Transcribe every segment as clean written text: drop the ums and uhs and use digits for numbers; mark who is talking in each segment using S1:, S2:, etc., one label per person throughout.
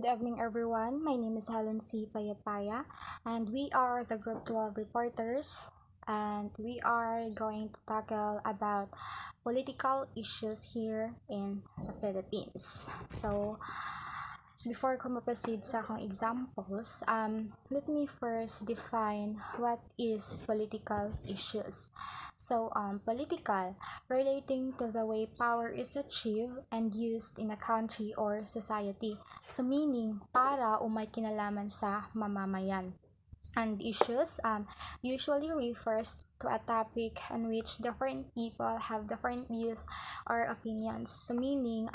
S1: Good evening, everyone. My name is Helen C. Payapaya, and we are the Group 12 reporters, and we are going to tackle about political issues here in the Philippines. So, before ko ma-proceed sa akong examples, let me first define what is political issues. So, political, relating to the way power is achieved and used in a country or society. So, meaning, para o may kinalaman sa mamamayan. And issues usually refers to a topic in which different people have different views or opinions. So meaning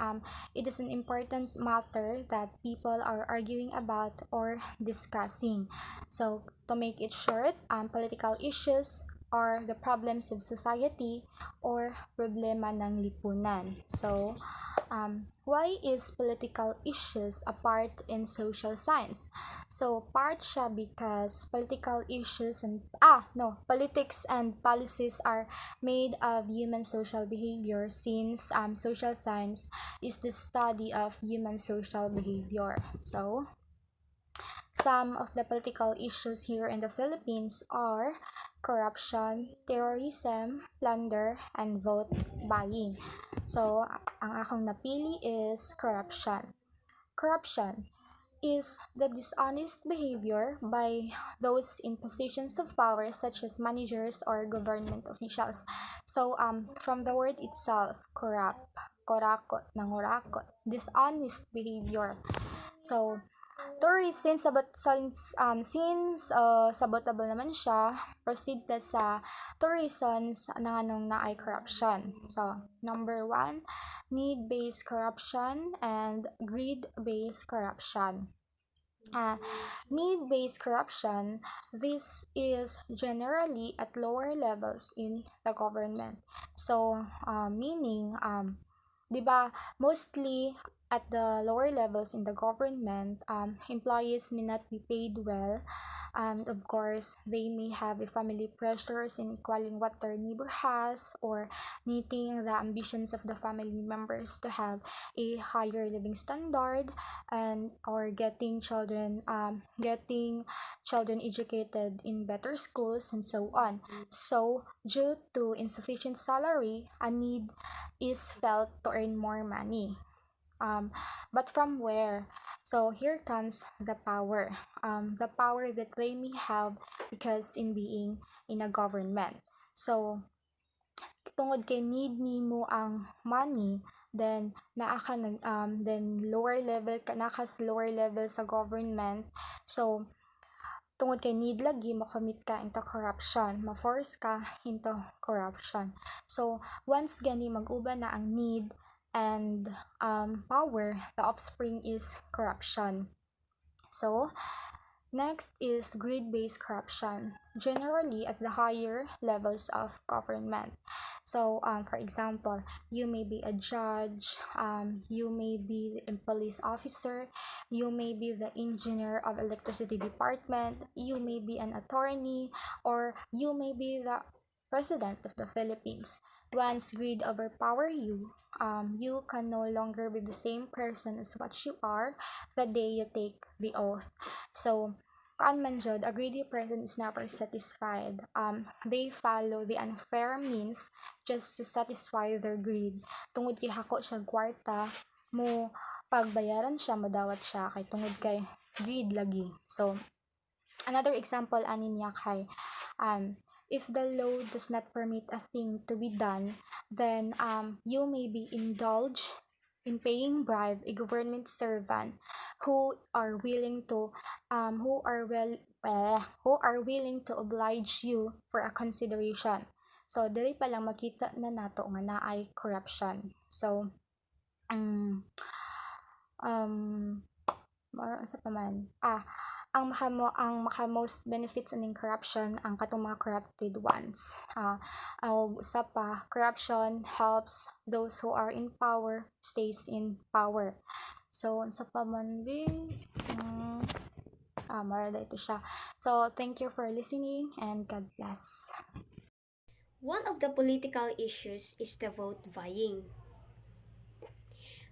S1: it is an important matter that people are arguing about or discussing. So to make it short, political issues are the problems of society or problema ng lipunan. So why is political issues a part in social science? So part siya because political issues and politics and policies are made of human social behavior, since social science is the study of human social behavior. So some of the political issues here in the Philippines are corruption, terrorism, plunder, and vote buying. So, ang akong napili is corruption. Corruption is the dishonest behavior by those in positions of power such as managers or government officials. So, from the word itself, corrupt, korakot, nangurakot, dishonest behavior. So, tourist, since sabotable naman siya, proceed ta sa two reasons na anong na ay corruption. So, number 1, need-based corruption and greed-based corruption. Need-based corruption, this is generally at lower levels in the government. So, meaning, di ba, mostly at the lower levels in the government, employees may not be paid well. Of course, they may have a family pressures in equaling what their neighbor has, or meeting the ambitions of the family members to have a higher living standard, and or getting children educated in better schools, and so on. So due to insufficient salary, a need is felt to earn more money. But from where? So here comes the power. The power that they may have because in being in a government. So tungod kay need nimo ang money, then then lower level ka naka sa lower level sa government. So tungod kay need lagi makomit ka into corruption, ma-force ka into corruption. So once gani mag-uba na ang need and power, the offspring is corruption. So next is greed-based corruption, generally at the higher levels of government. So, for example, you may be a judge, you may be a police officer, you may be the engineer of electricity department, you may be an attorney, or you may be the president of the Philippines. Once greed overpower you, you can no longer be the same person as what you are the day you take the oath. So, kaan man jud, a greedy person is never satisfied. They follow the unfair means just to satisfy their greed. Tungod kay hako siya kwarta, mo pagbayaran siya, madawat siya kay tungod kay greed lagi. So, another example ani niya kay if the law does not permit a thing to be done, then you may be indulged in paying bribe a government servant who are willing to oblige you for a consideration. So diri pa lang makita na nato nga naay corruption. So sa paman ang most benefits in corruption ang katong mga corrupted ones. Usa pa, corruption helps those who are in power stays in power. So sa paman mara ito siya. So thank you for listening and God bless.
S2: One of the political issues is the vote buying.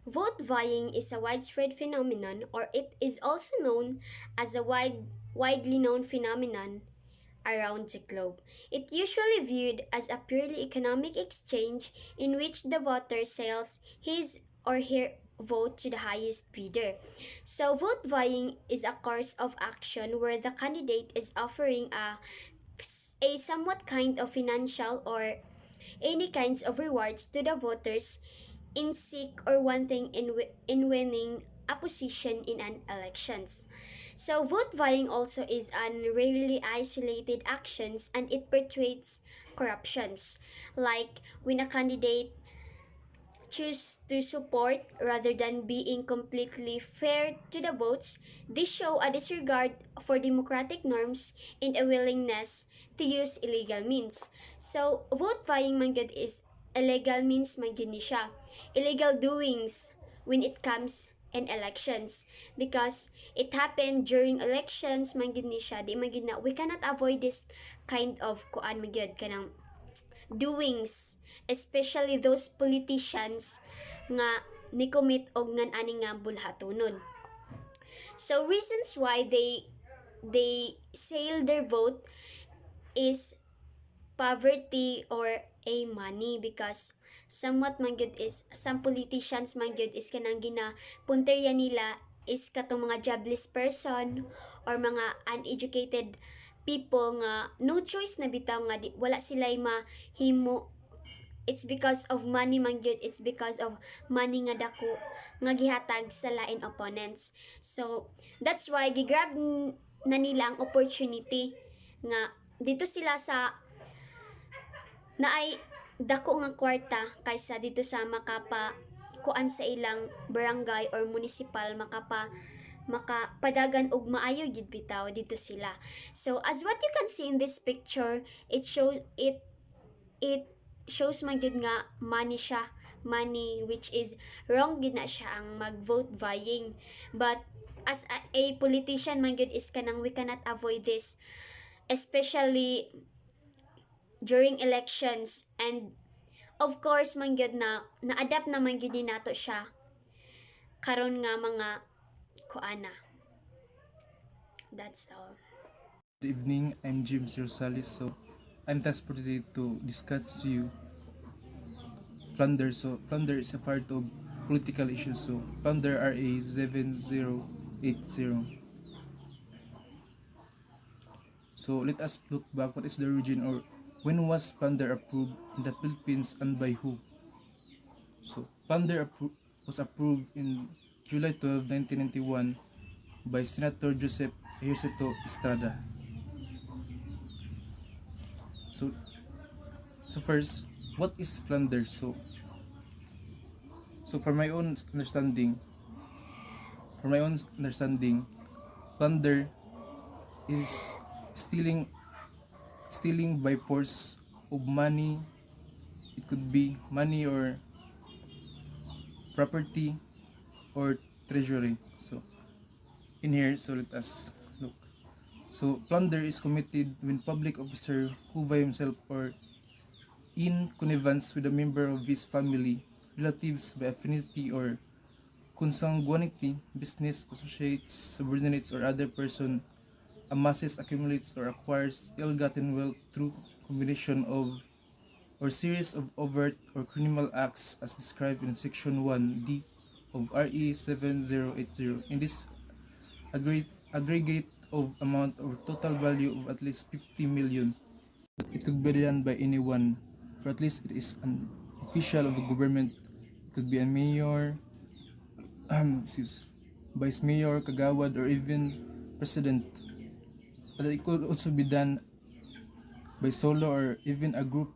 S2: Vote vying is a widespread phenomenon, or it is also known as a widely known phenomenon around the globe. It usually viewed as a purely economic exchange in which the voter sells his or her vote to the highest bidder. So vote vying is a course of action where the candidate is offering a somewhat kind of financial or any kinds of rewards to the voters in seek or wanting in winning a position in an elections. So vote vying also is an rarely isolated actions, and it perpetuates corruptions. Like when a candidate choose to support rather than being completely fair to the votes, this show a disregard for democratic norms and a willingness to use illegal means. So, vote buying man gud is illegal means man gud ni siya. Illegal doings when it comes in elections, because it happened during elections man gud ni siya. Di man gud na we cannot avoid this kind of kuan man gud kanang doings, especially those politicians nga ni commit og ngan ani nga bulhatonon. So reasons why they sell their vote is poverty or a money, because somewhat man gyud is some politicians man gyud is kanang ginapunterya nila is katong mga jobless person or mga uneducated people nga no choice na bitaw nga wala sila'y mahimo. It's because of money man gyud, it's because of money nga dako nga gihatag sa lain opponents. So that's why gigrab na nila ang opportunity nga dito sila sa na ay dako nga kwarta kaysa dito sa makapa kuan sa ilang barangay or municipal makapadagan og maayo gid bitaw dito sila. So as what you can see in this picture, it shows man gid nga money siya, money, which is wrong gid na siya ang mag-vote vying. But as a politician man gid is kanang we cannot avoid this, especially during elections. And of course man gyud na-adapt naman gyud ni nato siya karon nga mga kuana. That's all.
S3: Good evening, I'm James Rosales. So, I'm tasked for today to discuss to you Flounder. So, Flounder is a part of political issues. So, Flounder RA 7080. So, let us look back. What is the origin, or when was Flounder approved in the Philippines and by who? So, Flounder was approved in July 12, 1991 by Senator Joseph Ejercito Estrada. So first, what is Flounder? So for my own understanding, plunder is stealing by force of money. It could be money or property or treasury. So in here, so let us look. So plunder is committed when public officer who by himself or in connivance with a member of his family, relatives by affinity or consanguinity, business associates, subordinates, or other person amasses, accumulates, or acquires ill-gotten wealth through combination of or series of overt or criminal acts as described in Section 1D of RE 7080. In this aggregate of amount or total value of at least 50 million. It could be done by anyone, for at least it is an official of the government. It could be a mayor, vice mayor, kagawad, or even president. But it could also be done by solo or even a group.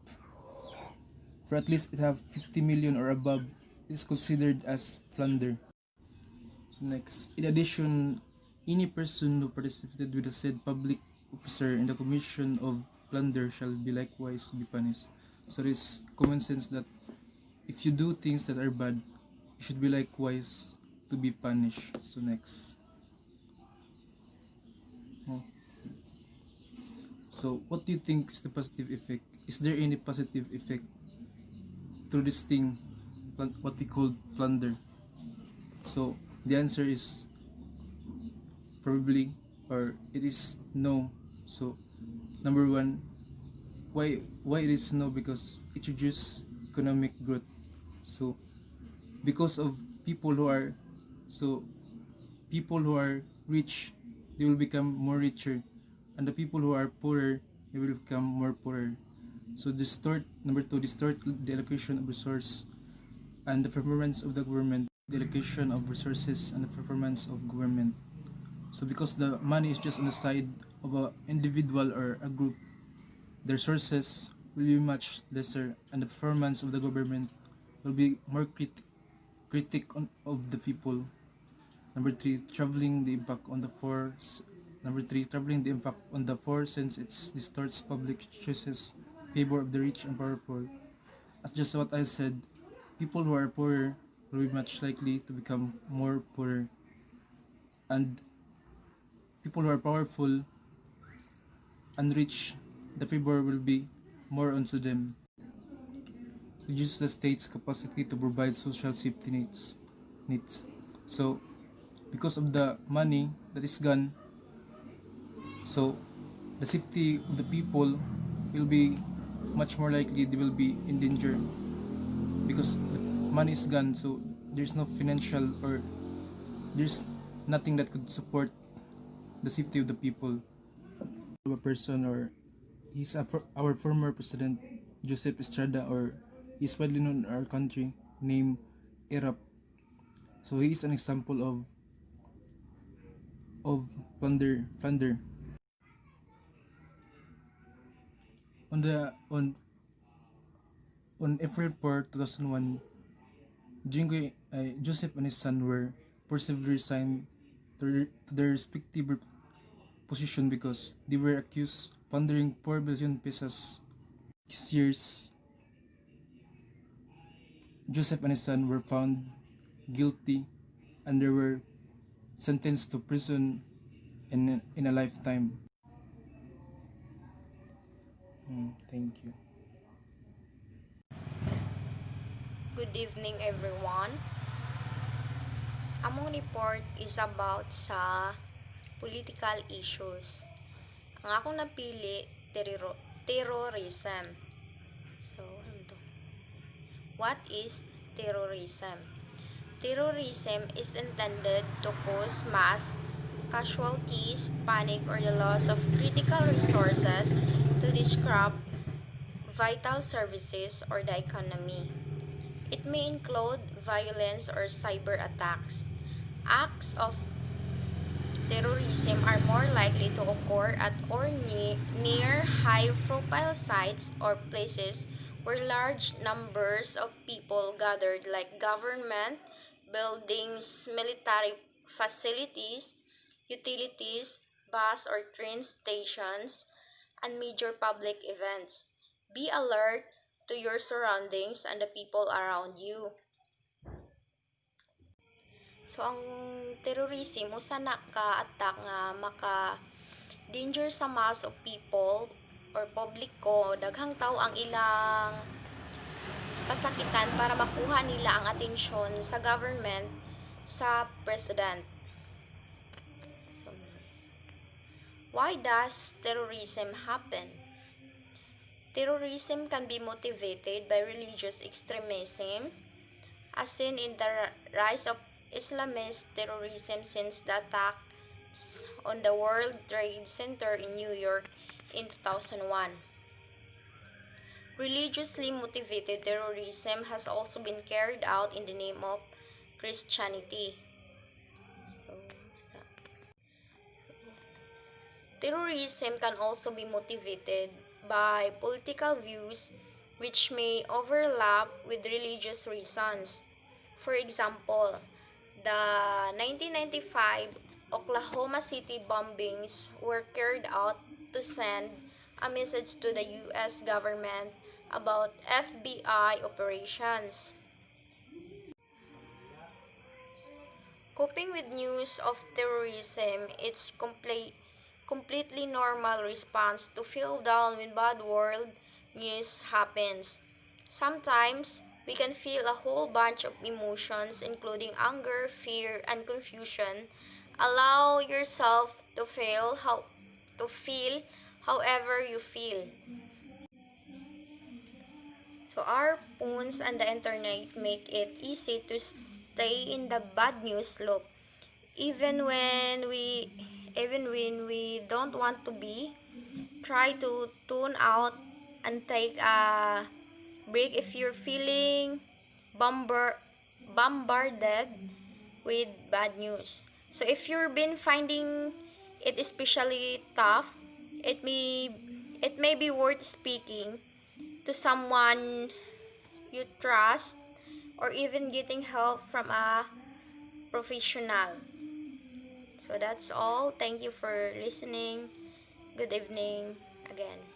S3: For at least it have 50 million or above, it is considered as plunder. So next, in addition, any person who participated with the said public officer in the commission of plunder shall be likewise be punished. So it is common sense that if you do things that are bad, you should be likewise to be punished. So next. So what do you think is the positive effect? Is there any positive effect through this thing, what we call plunder? So the answer is probably, or it is no. So number one, why it is no? Because it reduces economic growth. So because of people who are so people who are rich, they will become more richer, and the people who are poorer, they will become more poorer. So distort number two, distort the allocation of resource and the performance of the government, the allocation of resources and the performance of government. So because the money is just on the side of an individual or a group, the resources will be much lesser and the performance of the government will be more critic of the people. Number three, traveling the impact on the four. Number three, traveling the impact on the four, since it distorts public choices, favor of the rich and powerful. As just what I said, people who are poorer will be much likely to become more poorer, and people who are powerful and rich, the favor will be more onto them. Reduce the state's capacity to provide social safety needs. So because of the money that is gone, so the safety of the people will be much more likely they will be in danger because the money is gone. So there's no financial, or there's nothing that could support the safety of the people. A person, or our former president Joseph Estrada, or he's widely known in our country named Erap. So he is an example of plunder. On the on April 4, 2001, Joseph and his son were forcibly resigned to their respective position because they were accused of plundering 4 billion pesos. 6 years, Joseph and his son were found guilty and they were sentenced to prison in a lifetime. Thank you.
S4: Good evening everyone. Among report is about sa political issues. Ang akong napili, terrorism. So, ano to? What is terrorism? Terrorism is intended to cause mass casualties, panic, or the loss of critical resources to disrupt vital services or the economy. It may include violence or cyber attacks. Acts of terrorism are more likely to occur at or near high-profile sites or places where large numbers of people gathered, like government buildings, military facilities, utilities, bus or train stations, and major public events. Be alert to your surroundings and the people around you. So ang terrorism usa na ka attack nga maka danger sa mass of people or publiko, daghang tao ang ilang pasakitan para makuha nila ang atensyon sa government, sa president. So, why does terrorism happen? Terrorism can be motivated by religious extremism, as seen in the rise of Islamist terrorism since the attacks on the World Trade Center in New York in 2001. Religiously motivated terrorism has also been carried out in the name of Christianity. Terrorism can also be motivated by political views which may overlap with religious reasons. For example, the 1995 Oklahoma City bombings were carried out to send a message to the U.S. government about FBI operations. Coping with news of terrorism, it's completely normal response to feel down when bad world news happens. Sometimes, We can feel a whole bunch of emotions, including anger, fear, and confusion. Allow yourself to feel however you feel. So our phones and the internet make it easy to stay in the bad news loop. Even when we even when we don't want to be, try to tune out and take a break if you're feeling bombard, bombarded with bad news. So if you've been finding it especially tough, it may it may be worth speaking to someone you trust or even getting help from a professional. So that's all. Thank you for listening. Good evening again.